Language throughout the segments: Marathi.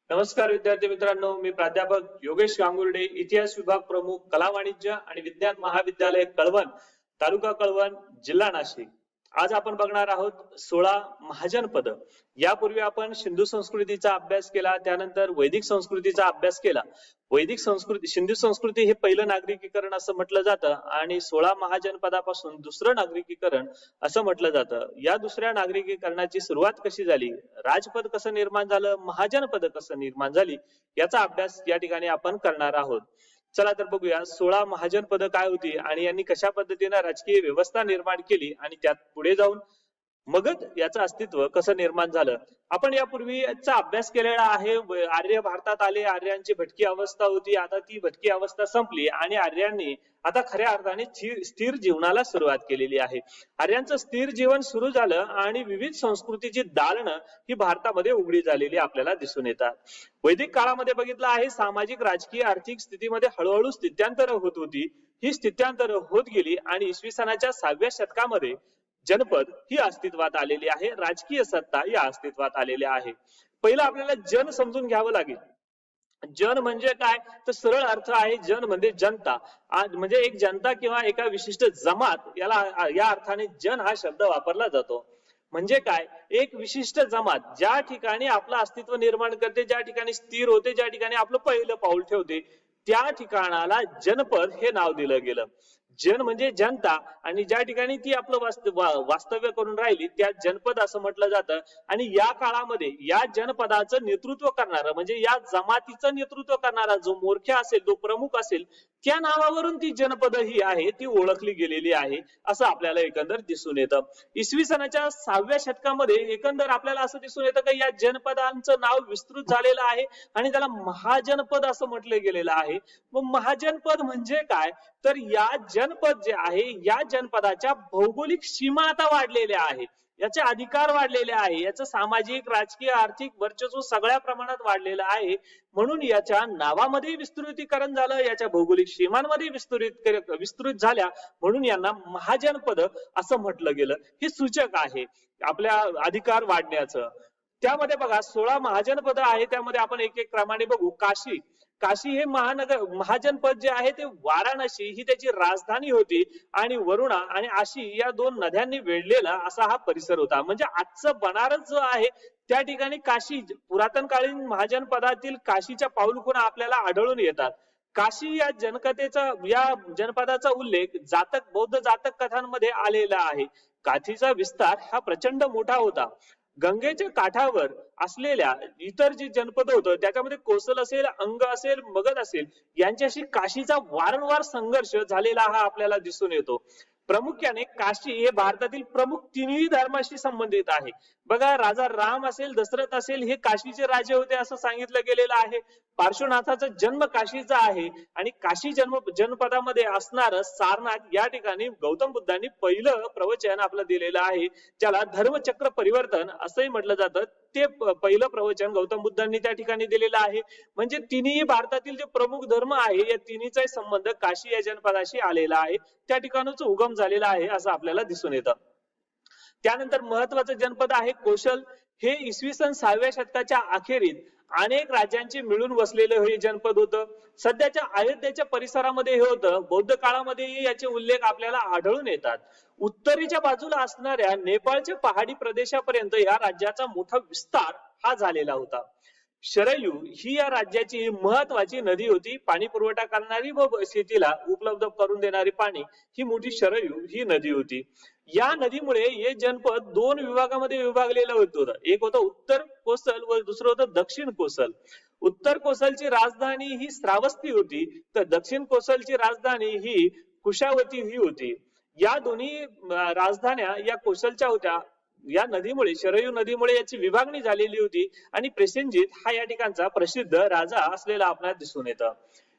नमस्कार विद्यार्थी मित्रांनो, मी प्राध्यापक योगेश गांगुर्डे, इतिहास विभाग प्रमुख, कला वाणिज्य आणि विज्ञान महाविद्यालय कळवण, तालुका कळवण, जिल्हा नाशिक. आज आपण बघणार आहोत 16 महाजनपद. यापूर्वी आपण सिंधू संस्कृतीचा अभ्यास केला, त्यानंतर वैदिक संस्कृतीचा अभ्यास केला. वैदिक संस्कृती, सिंधू संस्कृती हे पहिलं नागरिकीकरण असं म्हटलं जातं आणि 16 महाजनपदापासून दुसरं नागरिकीकरण असं म्हटलं जातं. या दुसऱ्या नागरिकीकरणाची सुरुवात कशी झाली, राजपद कसं निर्माण झालं, महाजनपद कसं निर्माण झाली, याचा अभ्यास या ठिकाणी आपण करणार आहोत. चला तर बघूया 16 महाजनपद काय होती आणि यांनी कशा पद्धतीने राजकीय व्यवस्था निर्माण केली आणि त्यात पुढे जाऊन मगध याचं अस्तित्व कसं निर्माण झालं. आपण यापूर्वीचा अभ्यास केलेला आहे. आर्य भारतात आले, आर्यांची भटकी अवस्था होती, आता ती भटकी अवस्था संपली आणि आर्यांनी आता खऱ्या अर्थाने स्थिर जीवनाला सुरुवात केलेली आहे. आर्यांचं स्थिर जीवन सुरू झालं आणि विविध संस्कृतीची दालनं ही भारतामध्ये उघडी झालेली आपल्याला दिसून येतात. वैदिक काळामध्ये बघितलं आहे, सामाजिक राजकीय आर्थिक स्थितीमध्ये हळूहळू स्थित्यांतर होत होती. ही स्थित्यांतर होत गेली आणि इसवी सनाच्या 6व्या शतकामध्ये जनपद ही अस्तित्वात आलेली आहे, राजकीय सत्ता या अस्तित्वात आलेल्या आहे. पहिलं आपल्याला जन समजून घ्यावं लागेल. जन म्हणजे काय, तर सरळ अर्थ आहे जन म्हणजे जनता, म्हणजे एक जनता किंवा एका विशिष्ट जमात, याला या अर्थाने जन हा शब्द वापरला जातो. म्हणजे काय, एक विशिष्ट जमात ज्या ठिकाणी आपलं अस्तित्व निर्माण करते, ज्या ठिकाणी स्थिर होते, ज्या ठिकाणी आपलं पहिलं पाऊल ठेवते, त्या ठिकाणाला जनपद हे नाव दिलं गेलं. जन म्हणजे जनता आणि ज्या ठिकाणी ती आपलं वास्तव्य करून राहिली त्या जनपद असं म्हटलं जातं. आणि या काळामध्ये या जनपदाचं नेतृत्व करणारा म्हणजे या जमातीचं नेतृत्व करणारा जो मोर्चा असेल, जो प्रमुख असेल, त्या नावावरून ती जनपद ही आहे ती ओळखली गेलेली आहे असं आपल्याला एकंदर दिसून येतं. इसवी सनाच्या 6व्या शतकामध्ये एकंदर आपल्याला असं दिसून येतं की या जनपदांचं नाव विस्तृत झालेलं आहे आणि त्याला महाजनपद असं म्हटलं गेलेलं आहे. मग महाजनपद म्हणजे काय, तर या जनपद जे आहे या जनपदाच्या भौगोलिक सीमा आता वाढलेल्या आहेत, याचे अधिकार वाढलेले आहे, याचं सामाजिक राजकीय आर्थिक वर्चस्व सगळ्या प्रमाणात वाढलेलं आहे. म्हणून याच्या नावामध्ये विस्तृतीकरण झालं, याच्या भौगोलिक सीमांमध्ये विस्तृत झाल्या, म्हणून यांना महाजनपद असं म्हटलं गेलं. हे सूचक आहे आपल्या अधिकार वाढण्याचं. त्यामध्ये बघा 16 महाजनपद आहे, त्यामध्ये आपण एक एक क्रमाने बघू. काशी, काशी हे महाजनपद जे आहे ते वाराणसी ही त्याची राजधानी होती आणि वरुणा आणि आशी या दोन नद्यांनी वेढलेला असा हा परिसर होता. म्हणजे आजचं बनारस जो आहे त्या ठिकाणी काशी, पुरातन कालीन महाजनपदातील काशीच्या पाऊलखुणा आपल्याला आढळून येतात. काशी या जनकथेचा, या जनपदाचा उल्लेख बौद्ध जातक कथांमध्ये आलेला आहे. काशीचा विस्तार हा प्रचंड मोठा होता. गंगेच्या काठावर असलेल्या इतर जे जनपद होतं त्याच्यामध्ये कोसल असेल, अंग असेल, मगध असेल, यांच्याशी काशीचा वारंवार संघर्ष झालेला हा आपल्याला दिसून येतो. प्रामुख्याने काशी हे भारतातील प्रमुख तिन्ही धर्माशी संबंधित आहे. बघा, राजा राम असेल, दशरथ असेल, हे काशीचे राजे होते असं सांगितलं गेलेलं आहे. पार्श्वनाथाचा जन्म काशीचा आहे आणि काशी जनपदामध्ये असणार सारनाथ या ठिकाणी गौतम बुद्धांनी पहिलं प्रवचन आपलं दिलेलं आहे, ज्याला धर्मचक्र परिवर्तन असंही म्हटलं जातं. ते पहिलं प्रवचन गौतम बुद्धांनी त्या ठिकाणी दिलेलं आहे. म्हणजे तिन्ही भारतातील जे प्रमुख धर्म आहे या तिन्हीचा संबंध काशी या जनपदाशी आलेला आहे, त्या ठिकाणच उगम झालेला आहे असं आपल्याला दिसून येतं. त्यानंतर महत्वाचं जनपद आहे कोशल. हे इसवी सन 6व्या शतकाच्या अखेरीत अनेक राज्यांचे मिळून वसलेलं हे जनपद होतं. सध्याच्या अयोध्येच्या परिसरामध्ये हे होतं. बौद्ध काळामध्ये याचे उल्लेख आपल्याला आढळून येतात. उत्तरेच्या बाजूला असणाऱ्या नेपाळच्या पहाडी प्रदेशापर्यंत या राज्याचा मोठा विस्तार हा झालेला होता. शरयू ही या राज्याची महत्वाची नदी होती, पाणी पुरवठा करणारी व शेतीला उपलब्ध करून देणारी पाणी ही मोठी शरयू ही नदी होती. या नदीमुळे हे जनपद दोन विभागामध्ये विभागलेलं होतं. एक होतं उत्तर कोसल व दुसरं होतं दक्षिण कोसल. उत्तर कोसलची राजधानी ही श्रावस्ती होती, तर दक्षिण कोसलची राजधानी ही कुशावती ही होती. या दोन्ही राजधान्या या कोसलच्या होत्या. या नदीमुळे, शरयू नदीमुळे याची विभागणी झालेली होती आणि प्रसेनजित हा या ठिकाणचा प्रसिद्ध राजा असलेला आपल्याला दिसून येतं.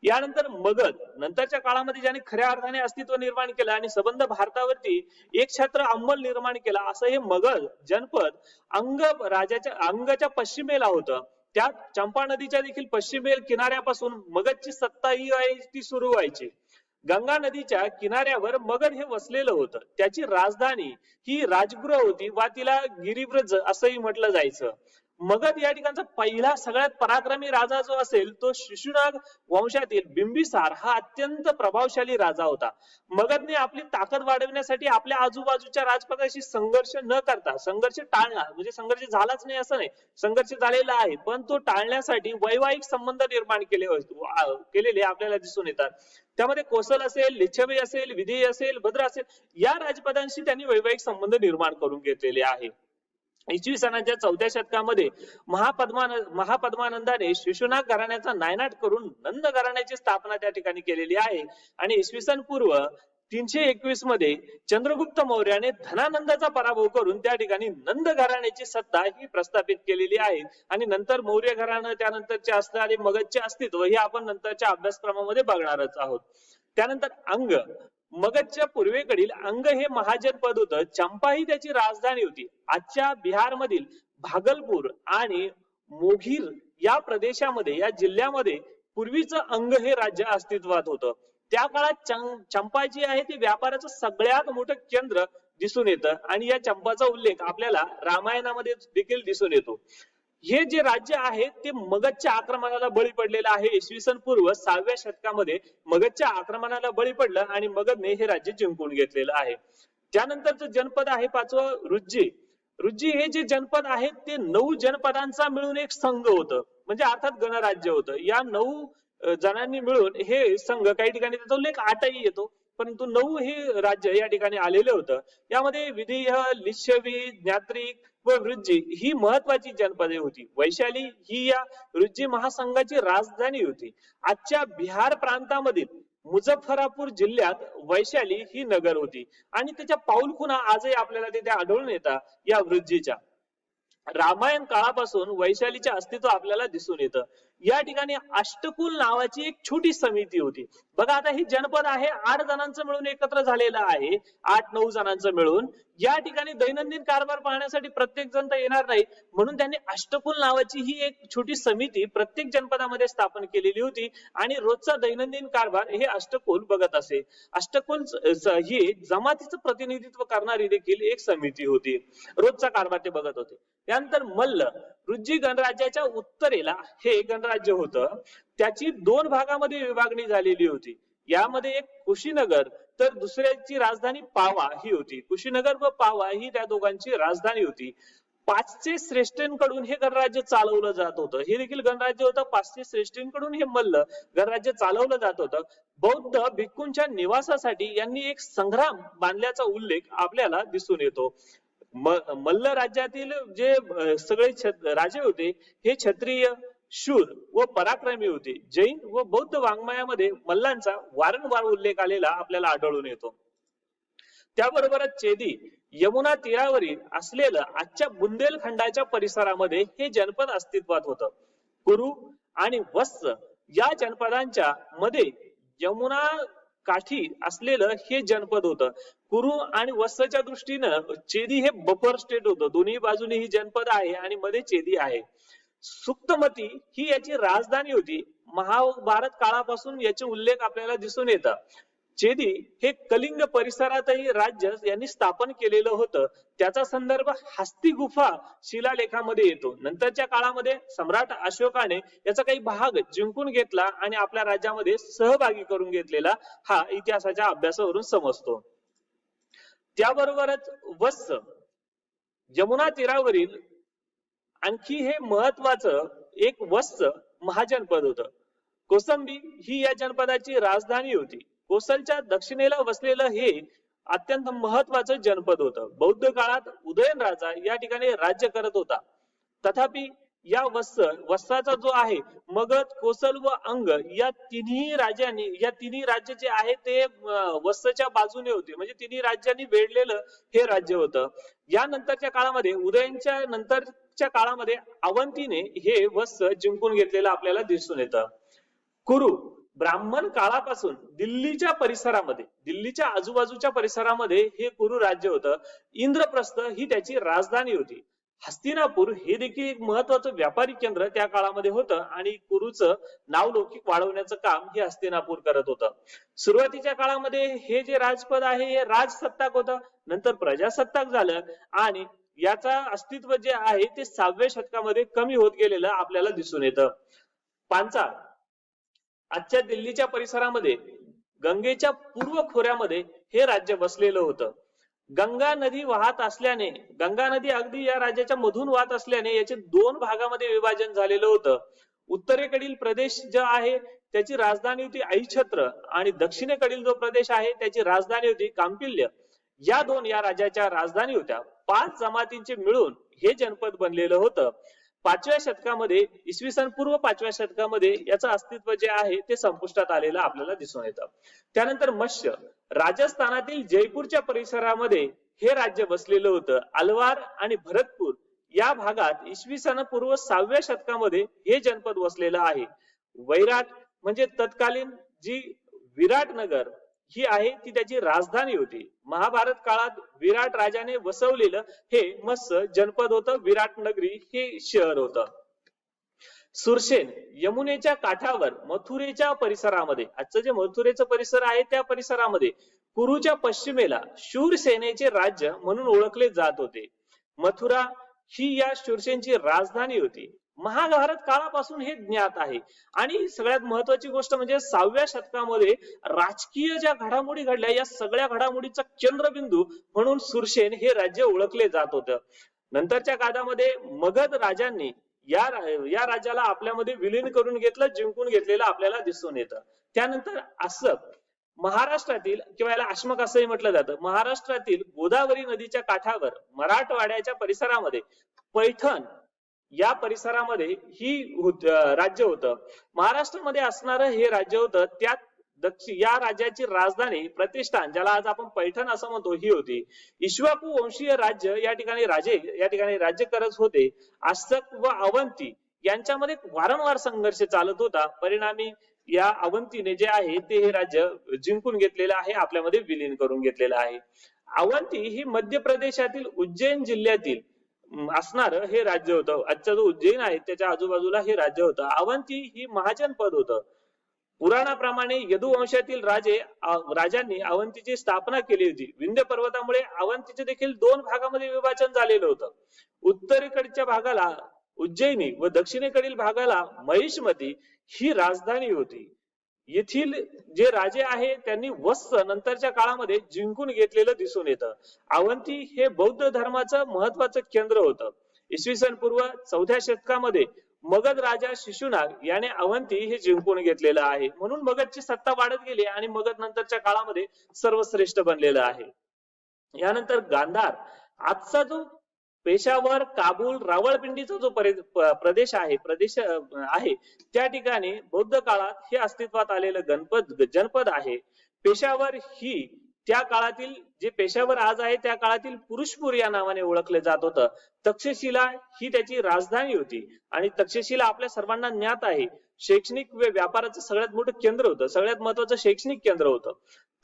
यानंतर मगध, नंतरच्या काळामध्ये ज्याने खऱ्या अर्थाने अस्तित्व निर्माण केलं आणि संबंध भारतावरती एक छत्र अंमल निर्माण केला, असं हे मगध जनपद अंगच्या पश्चिमेला होतं. त्यात चंपा नदीच्या देखील पश्चिमेल किनाऱ्यापासून मगधची सत्ता ही सुरू व्हायची. गंगा नदीच्या किनाऱ्यावर मगध हे वसलेलं होतं. त्याची राजधानी ही राजगृह होती वा तिला गिरिव्रज असंही म्हटलं जायचं. मगध या ठिकाणचा पहिला सगळ्यात पराक्रमी राजा जो असेल तो शिशुनाग वंशातील बिंबिसार हा अत्यंत प्रभावशाली राजा होता. मगधने आपली ताकद वाढवण्यासाठी आपल्या आजूबाजूच्या राजपथाशी संघर्ष न करता संघर्ष टाळला, म्हणजे संघर्ष झालाच नाही असं नाही, संघर्ष झालेला आहे, पण तो टाळण्यासाठी वैवाहिक संबंध निर्माण केलेले आपल्याला दिसून येतात. त्यामध्ये कोसल असेल, लिच्छवी असेल, विदेही असेल, भद्र असेल, या राजपदांशी त्यांनी वैवाहिक संबंध निर्माण करून घेतलेले आहे. इसवी सनाच्या 4थ्या शतकामध्ये महापद्मानंदाने शिशुनाग घराण्याचा नायनाट करून नंद घराण्याची स्थापना त्या ठिकाणी केलेली आहे. आणि इसवी सन पूर्व 321 मध्ये चंद्रगुप्त मौर्याने धनानंदाचा पराभव करून त्या ठिकाणी नंद घराण्याची सत्ता ही प्रस्थापित केलेली आहे. आणि नंतर मौर्य घराणं, त्यानंतरचे असणारे मगधचे अस्तित्व हे आपण नंतरच्या अभ्यासक्रमामध्ये बघणारच आहोत. त्यानंतर अंग, मगधच्या पूर्वेकडील अंग हे महाजनपद होतं. चंपा ही त्याची राजधानी होती. आजच्या बिहार मधील भागलपूर आणि मोघीर या प्रदेशामध्ये, या जिल्ह्यामध्ये पूर्वीचं अंग हे राज्य अस्तित्वात होतं. त्या काळात चंपा जी आहे ती व्यापाराचं सगळ्यात मोठं केंद्र दिसून येतं आणि या चंपाचा उल्लेख आपल्याला रामायणामध्ये देखील दिसून येतो. हे जे राज्य आहे ते मगधच्या आक्रमणाला बळी पडलेलं आहे. इसवी सन पूर्व 6व्या शतकामध्ये मगधच्या आक्रमणाला बळी पडलं आणि मगधने हे राज्य जिंकून घेतलेलं आहे. त्यानंतरचं जनपद आहे 5वं रुज्जी. रुज्जी हे जे जनपद आहे ते 9 जनपदांचा मिळून एक संघ होतं, म्हणजे अर्थात गणराज्य होतं. या 9 जणांनी मिळून हे संघ, काही ठिकाणी त्याचा उल्लेख 8ही येतो, परंतु 9 हे राज्य या ठिकाणी आलेलं होतं. यामध्ये विदेह, लिच्छवी, ज्ञात्रिक व वृज्जी ही महत्वाची जनपदे होती. वैशाली ही या वृज्जी महासंघाची राजधानी होती. आजच्या बिहार प्रांतामधील मुझफ्फरापूर जिल्ह्यात वैशाली ही नगर होती आणि त्याच्या पाऊलखुणा आजही आपल्याला तिथे आढळून येतात या वृज्जीच्या. रामायण काळापासून वैशालीचे अस्तित्व आपल्याला दिसून येतं. या ठिकाणी अष्टकुल नावाची एक छोटी समिती होती. बघा आता ही जनपद आहे 8 जणांचं मिळून एकत्र झालेलं आहे, 8-9 जणांचं मिळून. या ठिकाणी दैनंदिन कारभार पाहण्यासाठी प्रत्येक जण तर येणार नाही, म्हणून त्यांनी अष्टकुल नावाची ही एक छोटी समिती प्रत्येक जनपदामध्ये स्थापन केलेली होती आणि रोजचा दैनंदिन कारभार हे अष्टकुल बघत असे. अष्टकुल ही जमातीचं प्रतिनिधित्व करणारी देखील एक समिती होती. रोजचा कारभार ते बघत होते. त्यानंतर मल्ल, रुज्जी गणराज्याच्या उत्तरेला हे गणराज्य होतं. त्याची 2 भागामध्ये विभागणी झालेली होती. यामध्ये एक कुशीनगर तर दुसऱ्याची राजधानी पावा ही होती. कुशीनगर व पावा ही त्या दोघांची राजधानी होती. 500 श्रेष्ठींकडून हे गणराज्य चालवलं जात होतं. हे देखील गणराज्य होतं. 500 श्रेष्ठींकडून हे मल्ल गणराज्य चालवलं जात होतं. बौद्ध भिक्खूंच्या निवासासाठी यांनी एक संग्राम बांधल्याचा उल्लेख आपल्याला दिसून येतो. मल्ल राज्यातील जे सगळे राजे होते हे क्षत्रिय, शूर व पराक्रमी होते. जैन व बौद्ध वाङ्मयामध्ये मल्लांचा वारंवार उल्लेख आलेला आपल्याला आढळून येतो. त्याबरोबरच चेदी, यमुना तीरावरील असलेलं आजच्या बुंदेलखंडाच्या परिसरामध्ये हे जनपद अस्तित्वात होतं. कुरु आणि वत्स या जनपदांच्या मध्ये यमुना काठी असलेलं हे जनपद होतं. कुरु आणि वत्सच्या दृष्टीनं चेदी हे बफर स्टेट होतं. दोन्ही बाजूनी ही जनपद आहे आणि मध्ये चेदी आहे. सुक्तमती ही याची राजधानी होती. महाभारत काळापासून याचे उल्लेख आपल्याला दिसून येतात. चेदी हे कलिंग परिसरातही राज्य यांनी स्थापन केलेलं होतं. त्याचा संदर्भ हस्ती गुफा शिलालेखामध्ये येतो. नंतरच्या काळामध्ये सम्राट अशोकाने याचा काही भाग जिंकून घेतला आणि आपल्या राज्यामध्ये सहभागी करून घेतलेला हा इतिहासाच्या अभ्यासावरून समजतो. त्याबरोबरच वत्स, यमुना तीरावरील आणखी हे महत्वाचं एक वत्स महाजनपद होतं. कोसंबी ही या जनपदाची राजधानी होती. कोसलच्या दक्षिणेला वसलेलं हे अत्यंत महत्वाचं जनपद होतं. बौद्ध काळात उदयन राजा या ठिकाणी राज्य करत होता. तथापि या वत्साचा जो आहे मगध, कोसल व अंग या तिन्ही राज्य जे आहे ते वत्सच्या बाजूने होते, म्हणजे तिन्ही राज्यांनी वेढलेलं हे राज्य होतं. या नंतरच्या काळामध्ये, उदयनच्या नंतरच्या काळामध्ये अवंतीने हे वत्स जिंकून घेतलेलं आपल्याला दिसून येतं. कुरु ब्राह्मण काळापासून दिल्लीच्या परिसरामध्ये, दिल्लीच्या आजूबाजूच्या परिसरामध्ये हे कुरु राज्य होतं. इंद्रप्रस्थ ही त्याची राजधानी होती. हस्तिनापूर हे देखील एक महत्वाचं व्यापारी केंद्र त्या काळामध्ये होतं आणि कुरुचं नावलौकिक वाढवण्याचं काम हे हस्तिनापूर करत होतं. सुरुवातीच्या काळामध्ये हे जे राजपद आहे हे राजसत्ताक होतं, नंतर प्रजासत्ताक झालं आणि याचा अस्तित्व जे आहे ते 6व्या शतकामध्ये कमी होत गेलेलं आपल्याला दिसून येतं. पांचाळ आजच्या दिल्लीच्या परिसरामध्ये गंगेच्या पूर्व खोऱ्यामध्ये हे राज्य बसलेलं होतं. गंगा नदी वाहत असल्याने, गंगा नदी अगदी या राज्याच्या मधून वाहत असल्याने याचे दोन भागामध्ये विभाजन झालेलं होतं. उत्तरेकडील प्रदेश जो आहे त्याची राजधानी होती ऐछत्र आणि दक्षिणेकडील जो प्रदेश आहे त्याची राजधानी होती कांपिल्य. या राज्याच्या राजधानी होत्या. 5 जमातींचे मिळून हे जनपद बनलेलं होतं. 5व्या शतकामध्ये, इसवी सन पूर्व 5व्या शतकामध्ये याचं अस्तित्व जे आहे ते संपुष्टात आलेलं आपल्याला दिसून येतं. त्यानंतर मत्स्य, राजस्थानातील जयपूरच्या परिसरामध्ये हे राज्य बसलेलं होतं. अलवार आणि भरतपूर या भागात इसवी सन पूर्व 6व्या शतकामध्ये हे जनपद वसलेलं आहे. वैराट म्हणजे तत्कालीन जी विराटनगर ही आहे ती त्याची राजधानी होती. महाभारत काळात विराट राजाने वसवलेलं हे मत्स्य जनपद होतं. विराटनगरी हे शहर होतं. सुरसेन यमुनेच्या काठावर मथुरेच्या परिसरामध्ये, आजचं जे मथुरेचं परिसर आहे त्या परिसरामध्ये कुरुच्या पश्चिमेला शूरसेनेचे राज्य म्हणून ओळखले जात होते. मथुरा ही या शूरसेनची राजधानी होती. महाभारत काळापासून हे ज्ञात आहे. आणि सगळ्यात महत्वाची गोष्ट म्हणजे 6व्या शतकामध्ये राजकीय ज्या घडामोडी घडल्या या सगळ्या घडामोडीचा केंद्रबिंदू म्हणून सुरसेन हे राज्य ओळखले जात होतं. नंतरच्या काळामध्ये मगध राजांनी या राज्याला आपल्यामध्ये विलीन करून घेतलं, जिंकून घेतलेलं आपल्याला दिसून येतं. त्यानंतर असक महाराष्ट्रातील, किंवा याला आश्मक असंही म्हटलं जातं, महाराष्ट्रातील गोदावरी नदीच्या काठावर मराठवाड्याच्या परिसरामध्ये पैठण या परिसरामध्ये ही राज्य होतं. महाराष्ट्रामध्ये असणारं हे राज्य होतं. त्यात या राज्याची राजधानी प्रतिष्ठान, ज्याला आज आपण पैठण असं म्हणतो, ही होती. इक्ष्वाकू वंशीय राज्य या ठिकाणी राज्य करत होते. आसक व अवंती यांच्यामध्ये वारंवार संघर्ष चालत होता. परिणामी या अवंतीने जे आहे ते हे राज्य जिंकून घेतलेलं आहे, आपल्यामध्ये विलीन करून घेतलेलं आहे. अवंती ही मध्य प्रदेशातील उज्जैन जिल्ह्यातील असणार हे राज्य होतं. आजचा जो उज्जैन आहे त्याच्या आजूबाजूला हे राज्य होतं. अवंती ही महाजनपद होतं. पुराणाप्रमाणे यदु वंशातील राजांनी अवंतीची स्थापना केली होती. विंध्य पर्वतामुळे अवंतीचे देखील 2 भागामध्ये विभाजन झालेलं होतं. उत्तरेकडच्या भागाला उज्जैनी व दक्षिणेकडील भागाला महिष्मती ही राजधानी होती. येथील जे राजे आहे त्यांनी वत्स नंतरच्या काळामध्ये जिंकून घेतलेलं दिसून येतं. अवंती हे बौद्ध धर्माचं महत्वाचं केंद्र होतं. इसवी सन पूर्व 4थ्या शतकामध्ये मगध राजा शिशुनाग याने अवंती हे जिंकून घेतलेलं आहे. म्हणून मगधची सत्ता वाढत गेली आणि मगध नंतरच्या काळामध्ये सर्वश्रेष्ठ बनलेलं आहे. यानंतर गांधार, आजचा जो पेशावर, काबूल, रावळपिंडीचा जो प्रदेश आहे त्या ठिकाणी बौद्ध काळात हे अस्तित्वात आलेलं जनपद आहे. पेशावर ही त्या काळातील, जे पेशावर आज आहे त्या काळातील पुरुषपूर या नावाने ओळखले जात होतं. तक्षशिला ही त्याची राजधानी होती आणि तक्षशिला आपल्या सर्वांना ज्ञात आहे, शैक्षणिक व व्यापाराचं सगळ्यात मोठं केंद्र होतं, सगळ्यात महत्वाचं शैक्षणिक केंद्र होतं.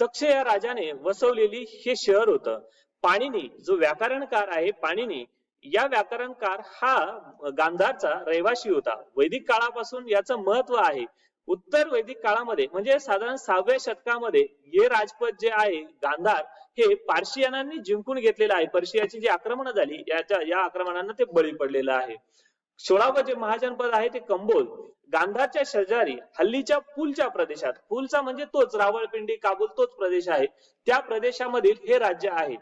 तक्ष या राजाने वसवलेली हे शहर होतं. पाणिनी जो व्याकरणकार आहे, पाणिनी या व्याकरणकार हा गांधारचा रहिवासी होता. वैदिक काळापासून याचं महत्व आहे. उत्तर वैदिक काळामध्ये म्हणजे साधारण 6व्या शतकामध्ये हे राजपद जे आहे गांधार हे पार्शियनांनी जिंकून घेतलेलं आहे. पर्शियाची जी आक्रमणं झाली या आक्रमणांना ते बळी पडलेलं आहे. 16वं जे महाजनपद आहे ते कंबोज, गांधारच्या शेजारी हल्लीच्या पूलच्या प्रदेशात, पूलचा म्हणजे तोच रावळपिंडी, काबूल तोच प्रदेश आहे, त्या प्रदेशामधील हे राज्य आहे.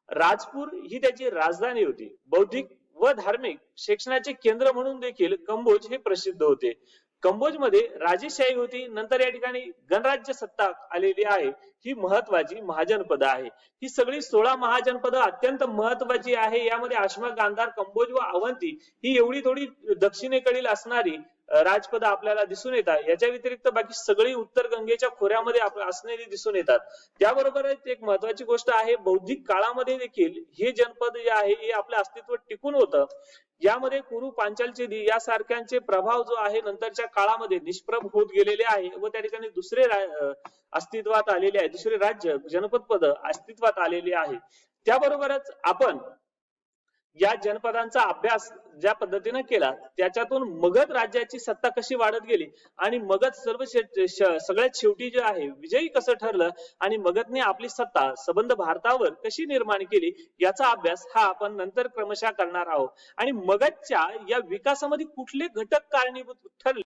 राजपूर ही त्याची राजधानी होती. बौद्धिक व धार्मिक शिक्षणाचे केंद्र म्हणून देखील कंबोज हे प्रसिद्ध होते. कंबोज मध्ये राजेशाही होती. नंतर या ठिकाणी गणराज्य सत्ता आलेली आहे. ही महत्वाची महाजनपद आहे. ही सगळी 16 महाजनपद अत्यंत महत्वाची आहे. यामध्ये आश्मक, गांधार, कंबोज व अवंती ही एवढी थोडी दक्षिणेकडील असणारी राजपद आपल्याला दिसून येतात. याच्या व्यतिरिक्त बाकी सगळी उत्तर गंगेच्या खोऱ्यामध्ये असणारी दिसून येतात. त्याबरोबरच एक महत्वाची गोष्ट आहे, बौद्धिक काळामध्ये देखील हे जनपद जे आहे हे आपलं अस्तित्व टिकून होतं. यामध्ये कुरु, पांचालचेदी यासारख्यांचे प्रभाव जो आहे नंतरच्या काळामध्ये निष्प्रभ होत गेलेले आहे व त्या ठिकाणी दुसरे अस्तित्वात आलेले आहे, दुसरे राज्य, जनपद पद अस्तित्वात आलेली आहे. त्याबरोबरच आपण या जनपदांचा अभ्यास ज्या पद्धतीने केला त्याच्यातून मगध राज्याची सत्ता कशी वाढत गेली आणि मगध सगळ्यात शेवटी जे आहे विजयी कसं ठरलं आणि मगधने आपली सत्ता सबंध भारतावर कशी निर्माण केली याचा अभ्यास हा आपण नंतर क्रमशः करणार आहोत. आणि मगधच्या या विकासामध्ये कुठले घटक कारणीभूत ठरले